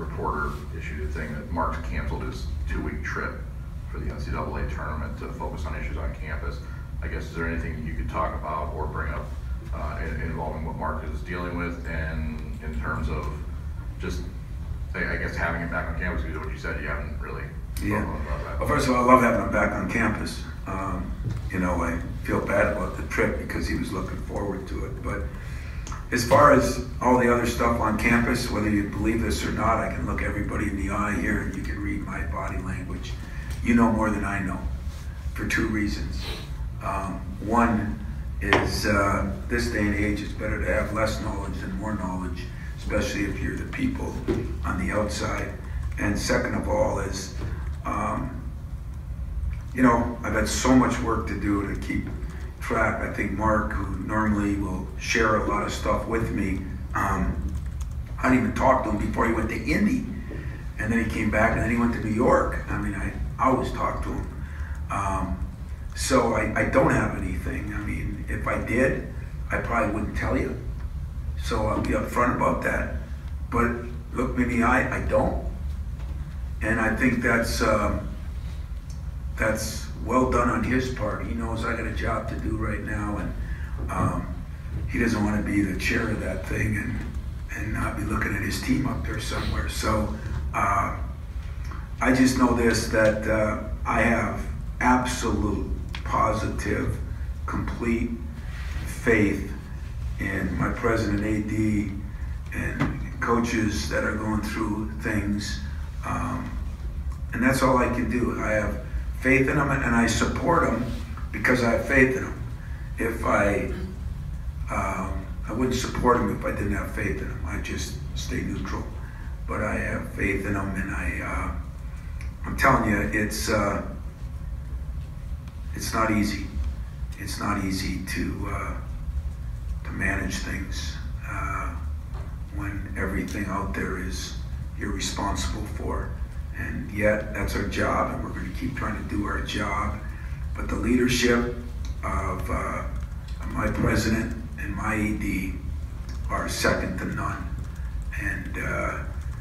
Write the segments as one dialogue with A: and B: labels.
A: reporter issued a thing that Mark's canceled his 2-week trip for the NCAA tournament to focus on issues on campus. I guess, is there anything you could talk about or bring up involving what Mark is dealing with, and in terms of just, I guess, having him back on campus? Because what you said, you haven't really
B: spoken
A: about that.
B: Well, first of all, I love having him back on campus. I feel bad about the trip because he was looking forward to it. But as far as all the other stuff on campus, whether you believe this or not, I can look everybody in the eye here and you can read my body language. You know more than I know for 2 reasons. One is this day and age, it's better to have less knowledge than more knowledge, especially if you're the people on the outside. And second of all is, I've had so much work to do to keep track. I think Mark, who normally will share a lot of stuff with me, I didn't even talk to him before he went to Indy. And then he came back and then he went to New York. I mean, I always talk to him. So I don't have anything. I mean, if I did, I probably wouldn't tell you. So I'll be upfront about that. But look me in the eye, I don't. And I think that's well done on his part. He knows I got a job to do right now, and he doesn't want to be the chair of that thing and not be looking at his team up there somewhere. So I just know this, that I have absolute, positive, complete faith in my president, AD, and coaches that are going through things. And that's all I can do. I have faith in them, and I support them because I have faith in them. If I wouldn't support them if I didn't have faith in them. I just stay neutral. But I have faith in them, and I'm telling you, it's not easy. It's not easy to manage things when everything out there is you're responsible for. And yet, that's our job, and we're going to keep trying to do our job. But the leadership of my president and my AD are second to none. And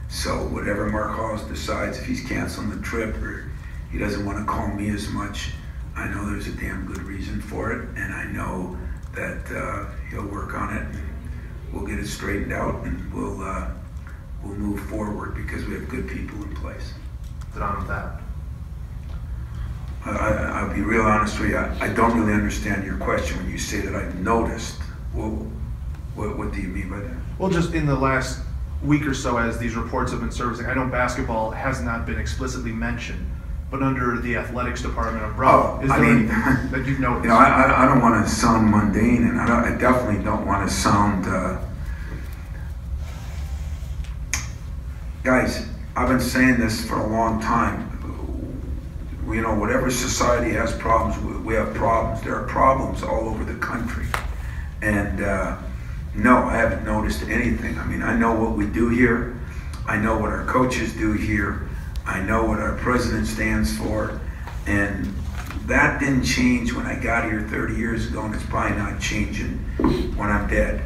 B: so whatever Mark Halls decides, if he's canceling the trip or he doesn't want to call me as much, I know there's a damn good reason for it, and I know that he'll work on it, and we'll get it straightened out, and we'll move forward because we have good people in place.
A: What's on with that?
B: I'll be real honest with you. I don't really understand your question when you say that I've noticed. Well, what do you mean by that?
C: Well, just in the last week or so, as these reports have been surfacing, I know basketball has not been explicitly mentioned, but under the athletics department umbrella, is there anything that you've noticed?
B: I don't want to sound mundane, and I definitely don't want to sound... Guys, I've been saying this for a long time. Whatever society has problems, we have problems. There are problems all over the country. And no, I haven't noticed anything. I mean, I know what we do here. I know what our coaches do here. I know what our president stands for. And that didn't change when I got here 30 years ago, and it's probably not changing when I'm dead.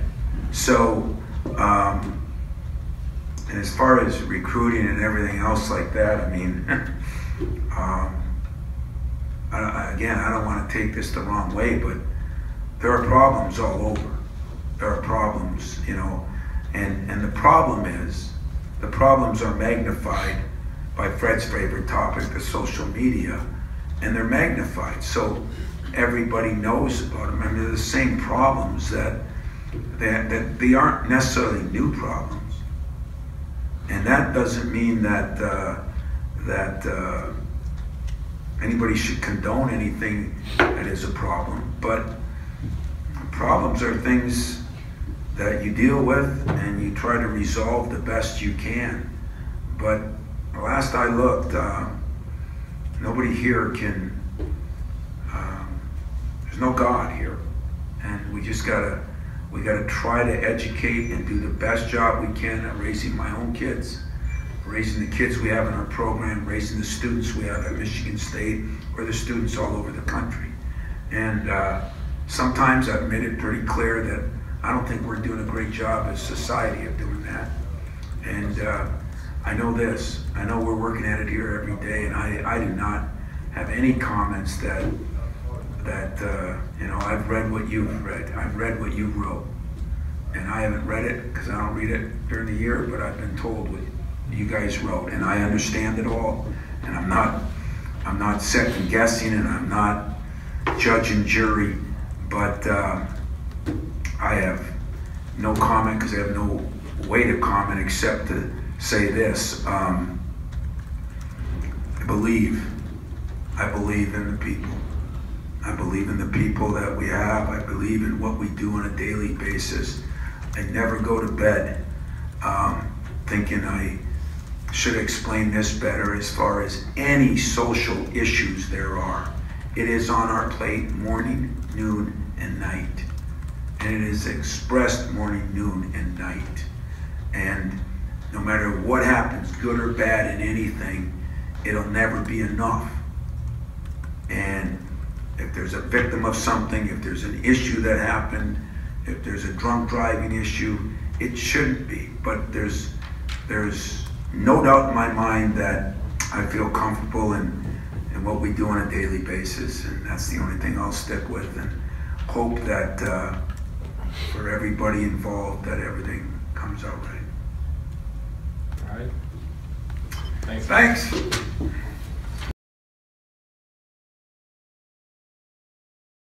B: So, and as far as recruiting and everything else like that, I mean, again, I don't want to take this the wrong way, but there are problems all over. There are problems, and the problem is, the problems are magnified by Fred's favorite topic, the social media, and they're magnified. So everybody knows about them. I mean, they're the same problems that they aren't necessarily new problems. And that doesn't mean that anybody should condone anything that is a problem, but problems are things that you deal with and you try to resolve the best you can. But last I looked, nobody here can, there's no God here. And we gotta try to educate and do the best job we can at raising my own kids, raising the kids we have in our program, raising the students we have at Michigan State, or the students all over the country. And sometimes I've made it pretty clear that I don't think we're doing a great job as a society of doing that. And I know this. I know we're working at it here every day, and I do not have any comments that you know, I've read what you've read. I've read what you wrote. And I haven't read it because I don't read it during the year, but I've been told what you guys wrote, and I understand it all. And I'm not second guessing, and I'm not judge and jury, but I have no comment because I have no way to comment except to say this. I believe in the people. I believe in the people that we have. I believe in what we do on a daily basis. I never go to bed thinking I should explain this better as far as any social issues there are. It is on our plate morning, noon, and night. And it is expressed morning, noon, and night. And no matter what happens, good or bad in anything, it'll never be enough. And if there's a victim of something, if there's an issue that happened, if there's a drunk driving issue, it shouldn't be. But there's no doubt in my mind that I feel comfortable in what we do on a daily basis, and that's the only thing I'll stick with, and hope that for everybody involved that everything comes out right.
D: All right. Thanks.
B: Thanks.